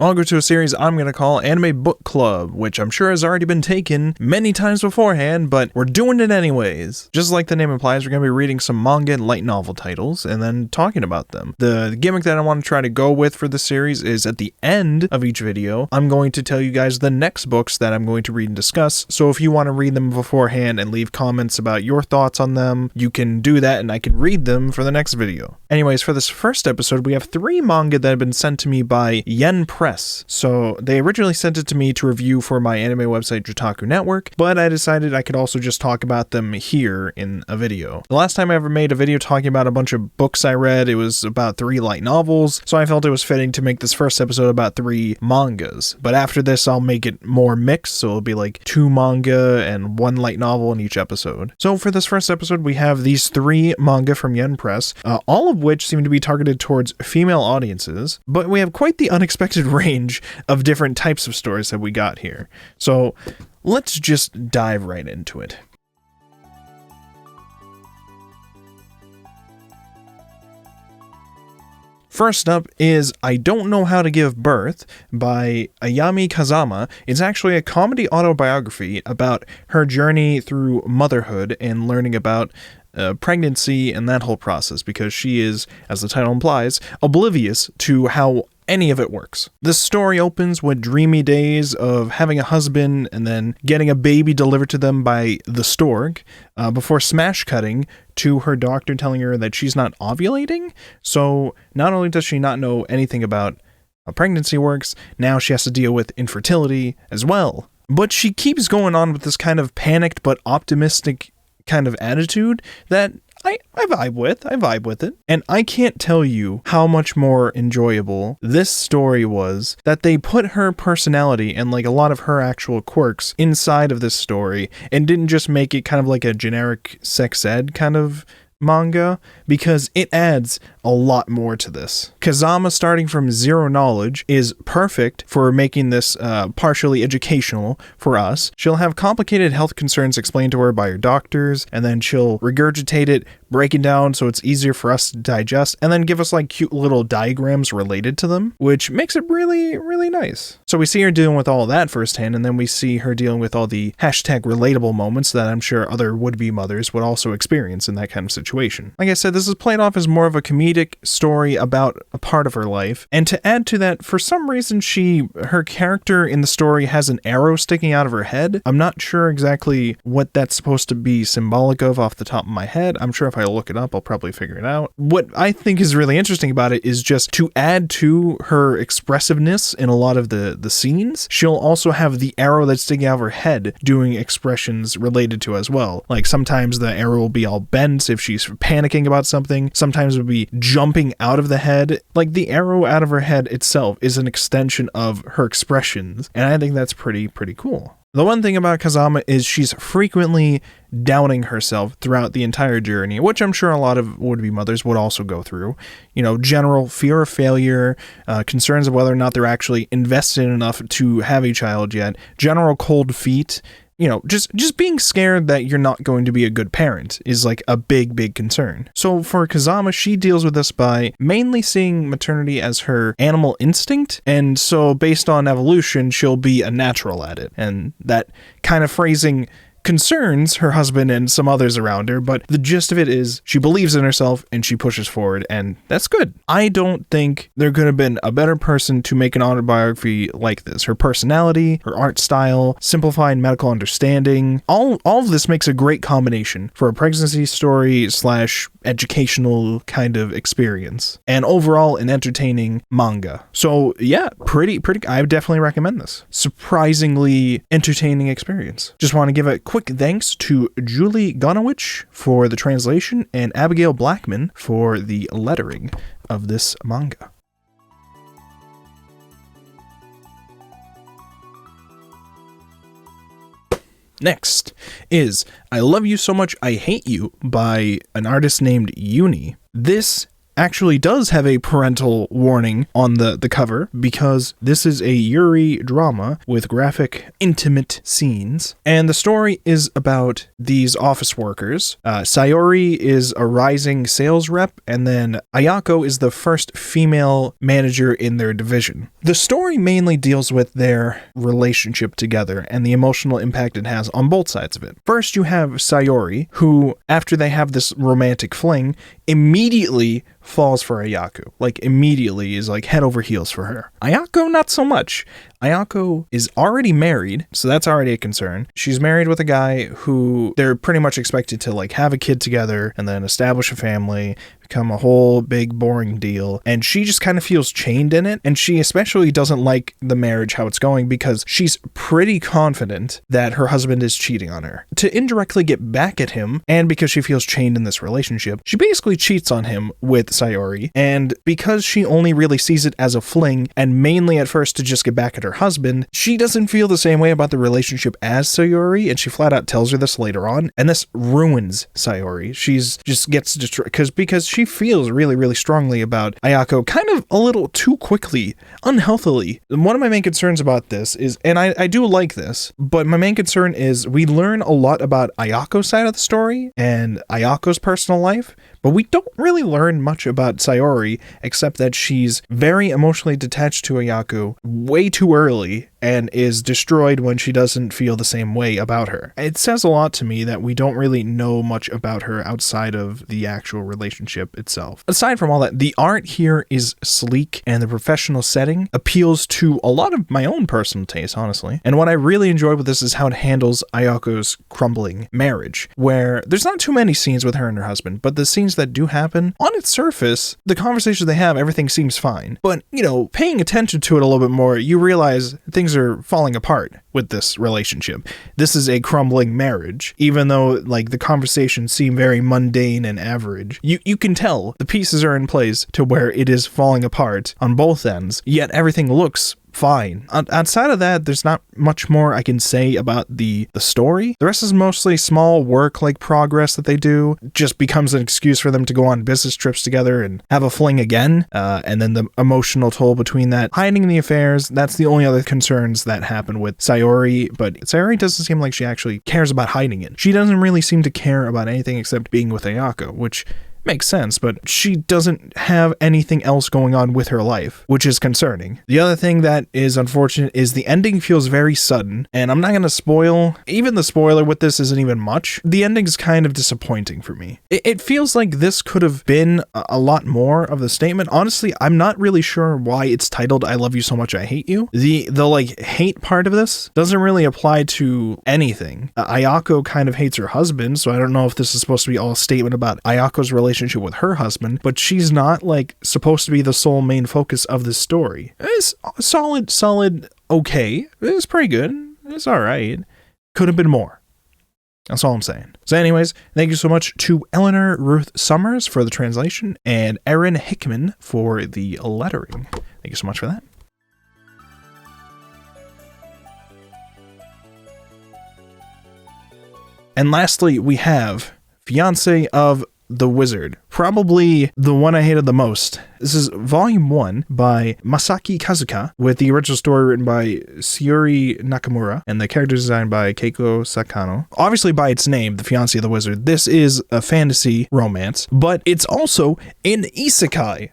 I'll go to a series I'm going to call Anime Book Club, which I'm sure has already been taken many times beforehand, but we're doing it anyways. Just like the name implies, we're going to be reading some manga and light novel titles and then talking about them. The gimmick that I want to try to go with for this series is at the end of each video, I'm going to tell you guys the next books that I'm going to read and discuss. So if you want to read them beforehand and leave comments about your thoughts on them, you can do that and I can read them for the next video. Anyways, for this first episode, we have 3 manga that have been sent to me by Yen Press. So they originally sent it to me to review for my anime website Jotaku Network, but I decided I could also just talk about them here in a video. The last time I ever made a video talking about a bunch of books I read, it was about 3 light novels, so I felt it was fitting to make this first episode about 3 mangas. But after this, I'll make it more mixed, so it'll be like 2 manga and 1 light novel in each episode. So for this first episode, we have these 3 manga from Yen Press, all of which seem to be targeted towards female audiences, but we have quite the unexpected range of different types of stories that we got here. So let's just dive right into it. First up is I Don't Know How to Give Birth by Ayami Kazama. It's actually a comedy autobiography about her journey through motherhood and learning about pregnancy and that whole process, because she is, as the title implies, oblivious to how any of it works. This story opens with dreamy days of having a husband and then getting a baby delivered to them by the stork, before smash cutting to her doctor telling her that she's not ovulating. So not only does she not know anything about how pregnancy works, now she has to deal with infertility as well. But she keeps going on with this kind of panicked but optimistic kind of attitude that I vibe with it. And I can't tell you how much more enjoyable this story was that they put her personality and like a lot of her actual quirks inside of this story and didn't just make it kind of like a generic sex ed kind of manga, because it adds a lot more to this. Kazama, starting from zero knowledge, is perfect for making this partially educational for us. She'll have complicated health concerns explained to her by her doctors, and then she'll regurgitate it, break it down so it's easier for us to digest, and then give us like cute little diagrams related to them, which makes it really, really nice. So we see her dealing with all that firsthand, and then we see her dealing with all the hashtag relatable moments that I'm sure other would-be mothers would also experience in that kind of situation. Like I said, this is played off as more of a comedic story about a part of her life, and to add to that, for some reason her character in the story has an arrow sticking out of her head. I'm not sure exactly what that's supposed to be symbolic of off the top of my head. I'm sure if I look it up, I'll probably figure it out. What I think is really interesting about it is just to add to her expressiveness in a lot of the scenes, she'll also have the arrow that's sticking out of her head doing expressions related to as well. Like sometimes the arrow will be all bent if she's panicking about something. Sometimes it will be jumping out of the head. Like the arrow out of her head itself is an extension of her expressions, and I think that's pretty cool. The one thing about Kazama is she's frequently doubting herself throughout the entire journey, which I'm sure a lot of would-be mothers would also go through. You know, general fear of failure, concerns of whether or not they're actually invested enough to have a child yet, general cold feet. You know, just being scared that you're not going to be a good parent is like a big concern. So for Kazama, she deals with this by mainly seeing maternity as her animal instinct, and so based on evolution, she'll be a natural at it. And that kind of phrasing concerns her husband and some others around her, but the gist of it is she believes in herself and she pushes forward, and that's good. I don't think there could have been a better person to make an autobiography like this. Her personality, her art style, simplified medical understanding, all of this makes a great combination for a pregnancy story / educational kind of experience, and overall an entertaining manga. So yeah, pretty I would definitely recommend this. Surprisingly entertaining experience. Just want to give a quick thanks to Julie Gonowich for the translation and Abigail Blackman for the lettering of this manga. Next is I Love You So Much I Hate You by an artist named Uni. This actually does have a parental warning on the cover, because this is a Yuri drama with graphic, intimate scenes. And the story is about these office workers. Sayori is a rising sales rep, and then Ayako is the first female manager in their division. The story mainly deals with their relationship together and the emotional impact it has on both sides of it. First, you have Sayori, who, after they have this romantic fling, immediately falls for Ayako. Like, immediately is like head over heels for her. Ayako, not so much. Ayako is already married, so that's already a concern. She's married with a guy who they're pretty much expected to like have a kid together and then establish a family, become a whole big boring deal, and she just kind of feels chained in it, and she especially doesn't like the marriage, how it's going, because she's pretty confident that her husband is cheating on her. To indirectly get back at him, and because she feels chained in this relationship, she basically cheats on him with Sayori, and because she only really sees it as a fling, and mainly at first to just get back at her husband, she doesn't feel the same way about the relationship as Sayori, and she flat out tells her this later on, and this ruins Sayori. She's just gets destroyed, because she feels really, really strongly about Ayako kind of a little too quickly, unhealthily. One of my main concerns about this is, and I do like this, but my main concern is we learn a lot about Ayako's side of the story and Ayako's personal life, but we don't really learn much about Sayori, except that she's very emotionally detached to Ayako way too early and is destroyed when she doesn't feel the same way about her. It says a lot to me that we don't really know much about her outside of the actual relationship itself. Aside from all that, the art here is sleek, and the professional setting appeals to a lot of my own personal taste, honestly. And what I really enjoy with this is how it handles Ayako's crumbling marriage, where there's not too many scenes with her and her husband, but the scenes that do happen, on its surface, the conversations they have, everything seems fine. But, paying attention to it a little bit more, you realize things are falling apart with this relationship. This is a crumbling marriage, even though, like, the conversations seem very mundane and average. You can tell the pieces are in place to where it is falling apart on both ends, yet everything looks fine. Outside of that, there's not much more I can say about the story. The rest is mostly small work like progress that they do. Just becomes an excuse for them to go on business trips together and have a fling again. And then the emotional toll between that. Hiding the affairs, that's the only other concerns that happen with Sayori, but Sayori doesn't seem like she actually cares about hiding it. She doesn't really seem to care about anything except being with Ayako, which makes sense, but she doesn't have anything else going on with her life, which is concerning. The other thing that is unfortunate is the ending feels very sudden, and I'm not going to spoil. Even the spoiler with this isn't even much. The ending's kind of disappointing for me. It feels like this could have been a lot more of the statement. Honestly, I'm not really sure why it's titled I Love You So Much I Hate You. The like hate part of this doesn't really apply to anything. Ayako kind of hates her husband, so I don't know if this is supposed to be all a statement about Ayako's relationship with her husband, but she's not like supposed to be the sole main focus of this story. It's solid, okay. It's pretty good. It's all right. Could have been more. That's all I'm saying. So anyways, thank you so much to Eleanor Ruth Summers for the translation and Erin Hickman for the lettering. Thank you so much for that. And lastly, we have Fiancée of the Wizard, probably the one I hated the most. This is volume 1 by Masaki Kazuka, with the original story written by Shiori Nakamura and the character design by Keiko Sakano. Obviously by its name, The Fiancée of the Wizard, this is a fantasy romance, but it's also an isekai,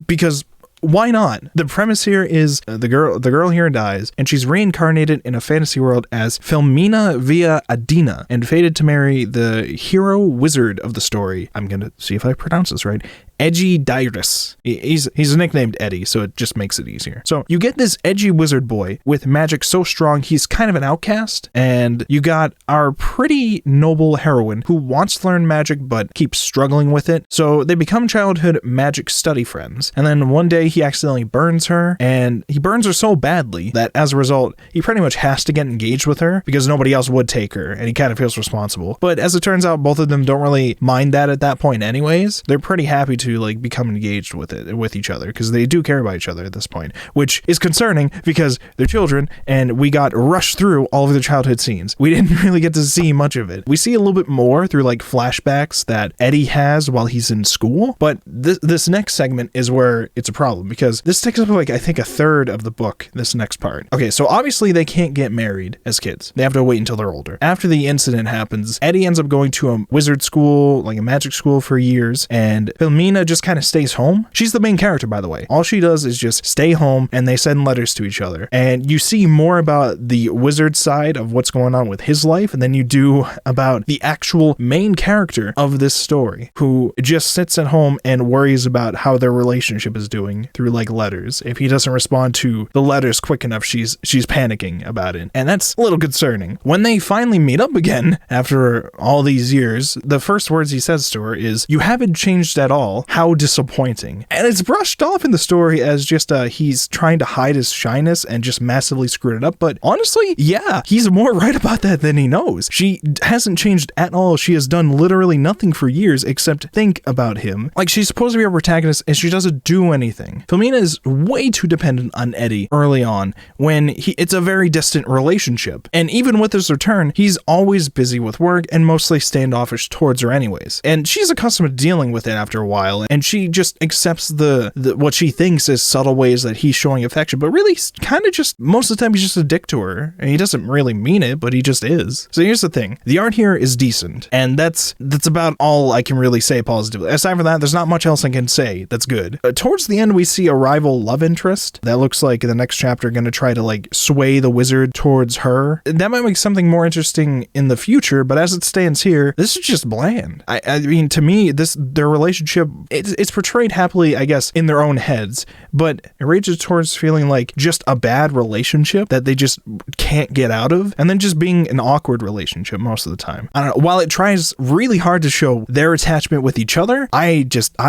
because why not? The premise here is the girl here dies, and she's reincarnated in a fantasy world as Filmina via Adina, and fated to marry the hero wizard of the story. I'm gonna see if I pronounce this right. Edgy Dyrus. He's nicknamed Eddie, so it just makes it easier. So you get this edgy wizard boy with magic so strong he's kind of an outcast, and you got our pretty noble heroine who wants to learn magic but keeps struggling with it. So they become childhood magic study friends, and then one day he accidentally burns her, and he burns her so badly that as a result he pretty much has to get engaged with her because nobody else would take her, and he kind of feels responsible. But as it turns out, both of them don't really mind that at that point anyways. They're pretty happy to like become engaged with each other because they do care about each other at this point, which is concerning because they're children and we got rushed through all of their childhood scenes. We didn't really get to see much of it. We see a little bit more through like flashbacks that Eddie has while he's in school, but this next segment is where it's a problem because this takes up like I think a third of the book, this next part. Okay, so obviously they can't get married as kids. They have to wait until they're older. After the incident happens, Eddie ends up going to a wizard school, like a magic school for years, and Filmina Mina just kind of stays home. She's the main character, by the way. All she does is just stay home, and they send letters to each other. And you see more about the wizard side of what's going on with his life than you do about the actual main character of this story, who just sits at home and worries about how their relationship is doing through like letters. If he doesn't respond to the letters quick enough, she's panicking about it. And that's a little concerning. When they finally meet up again after all these years, the first words he says to her is, "You haven't changed at all. How disappointing." And it's brushed off in the story as just he's trying to hide his shyness and just massively screwed it up. But honestly, yeah, he's more right about that than he knows. She hasn't changed at all. She has done literally nothing for years except think about him. Like, she's supposed to be a protagonist and she doesn't do anything. Filomena is way too dependent on Eddie early on when it's a very distant relationship. And even with his return, he's always busy with work and mostly standoffish towards her anyways. And she's accustomed to dealing with it after a while, and she just accepts the what she thinks is subtle ways that he's showing affection, but really kind of just most of the time he's just a dick to her, and he doesn't really mean it, but he just is. So here's the thing. The art here is decent, and that's about all I can really say positively. Aside from that, there's not much else I can say that's good. Towards the end, we see a rival love interest that looks like in the next chapter going to try to like sway the wizard towards her. That might make something more interesting in the future, but as it stands here, this is just bland. I mean, to me, their relationship, it's portrayed happily, I guess, in their own heads, but it ranges towards feeling like just a bad relationship that they just can't get out of, and then just being an awkward relationship most of the time. I don't know, while it tries really hard to show their attachment with each other, I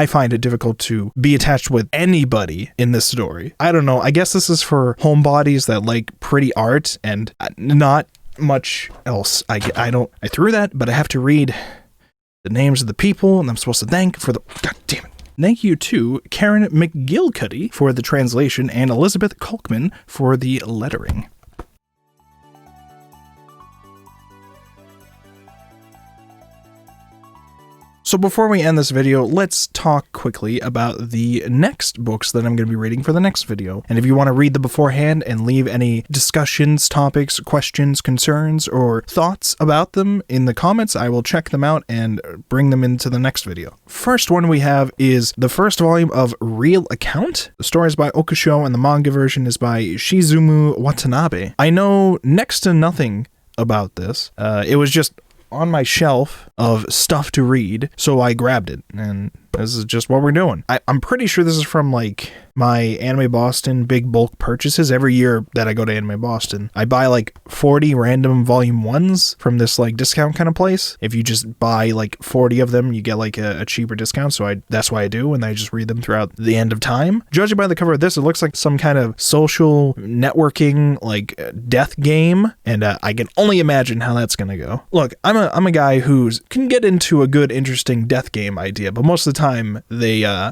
find it difficult to be attached with anybody in this story. I don't know, I guess this is for homebodies that like pretty art and not much else. I threw that, but I have to read the names of the people, and I'm supposed to thank for the... God damn it. Thank you to Karen McGilcuddy for the translation and Elizabeth Kolkman for the lettering. So before we end this video, let's talk quickly about the next books that I'm going to be reading for the next video. And if you want to read them beforehand and leave any discussions, topics, questions, concerns, or thoughts about them in the comments, I will check them out and bring them into the next video. First one we have is the first volume of Real Account. The story is by Okusho and the manga version is by Shizumu Watanabe. I know next to nothing about this. It was just on my shelf of stuff to read, so I grabbed it, and this is just what we're doing. I'm pretty sure this is from like my Anime Boston big bulk purchases. Every year that I go to Anime Boston, I buy like 40 random volume 1s from this like discount kind of place. If you just buy like 40 of them, you get like a cheaper discount, so that's why I do, and I just read them throughout the end of time. Judging by the cover of this, it looks like some kind of social networking like death game, and I can only imagine how that's gonna go. Look, I'm a guy who can get into a good, interesting death game idea, but most of the time they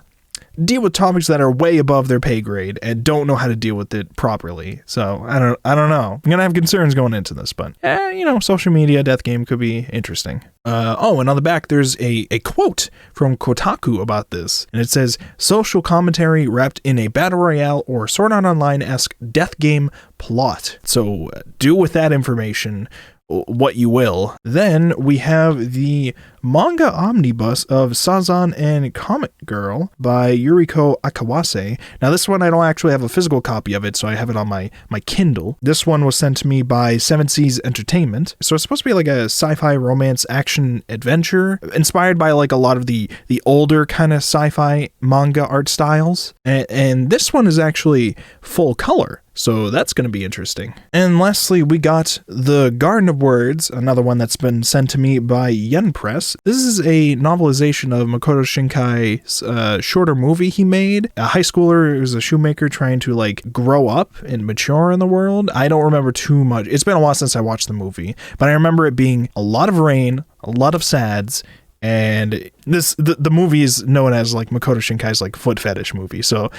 deal with topics that are way above their pay grade and don't know how to deal with it properly. So I don't know. I'm gonna have concerns going into this, but social media death game could be interesting. And on the back there's a quote from Kotaku about this, and it says, "Social commentary wrapped in a battle royale or Sword Art Online-esque death game plot." So do with that information what you will. Then we have the manga omnibus of Sazan and Comet Girl by Yuriko Akawase. Now this one I don't actually have a physical copy of it, so I have it on my Kindle. This one was sent to me by Seven Seas Entertainment. So it's supposed to be like a sci-fi romance action adventure inspired by like a lot of the older kind of sci-fi manga art styles. And this one is actually full color, so that's going to be interesting. And lastly, we got The Garden of Words, another one that's been sent to me by Yen Press. This is a novelization of Makoto Shinkai's shorter movie he made. A high schooler who's a shoemaker trying to like grow up and mature in the world. I don't remember too much. It's been a while since I watched the movie, but I remember it being a lot of rain, a lot of sads, and the movie is known as like Makoto Shinkai's like foot fetish movie. So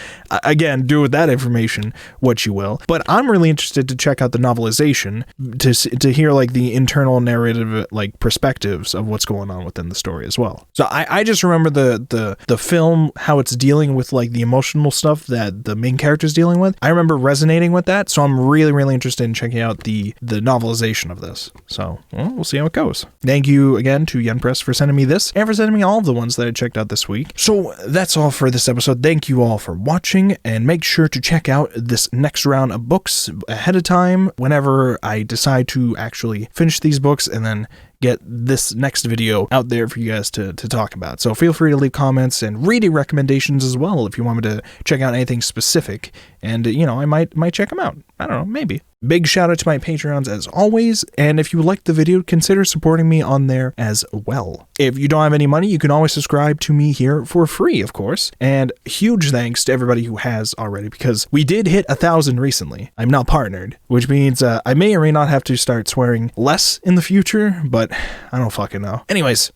again, do with that information what you will. But I'm really interested to check out the novelization to hear like the internal narrative like perspectives of what's going on within the story as well. So I just remember the film, how it's dealing with like the emotional stuff that the main character is dealing with. I remember resonating with that, so I'm really interested in checking out the novelization of this. So we'll see how it goes. Thank you again to Yen Press for sending me this and for sending me all all of the ones that I checked out this week. So that's all for this episode. Thank you all for watching, and make sure to check out this next round of books ahead of time whenever I decide to actually finish these books and then get this next video out there for you guys to talk about. So feel free to leave comments and reading recommendations as well if you want me to check out anything specific. And, I might check them out. I don't know, maybe. Big shout out to my Patreons as always, and if you liked the video, consider supporting me on there as well. If you don't have any money, you can always subscribe to me here for free, of course. And huge thanks to everybody who has already, because we did hit 1,000 recently. I'm now partnered, which means I may or may not have to start swearing less in the future, but I don't fucking know. Anyways,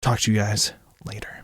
talk to you guys later.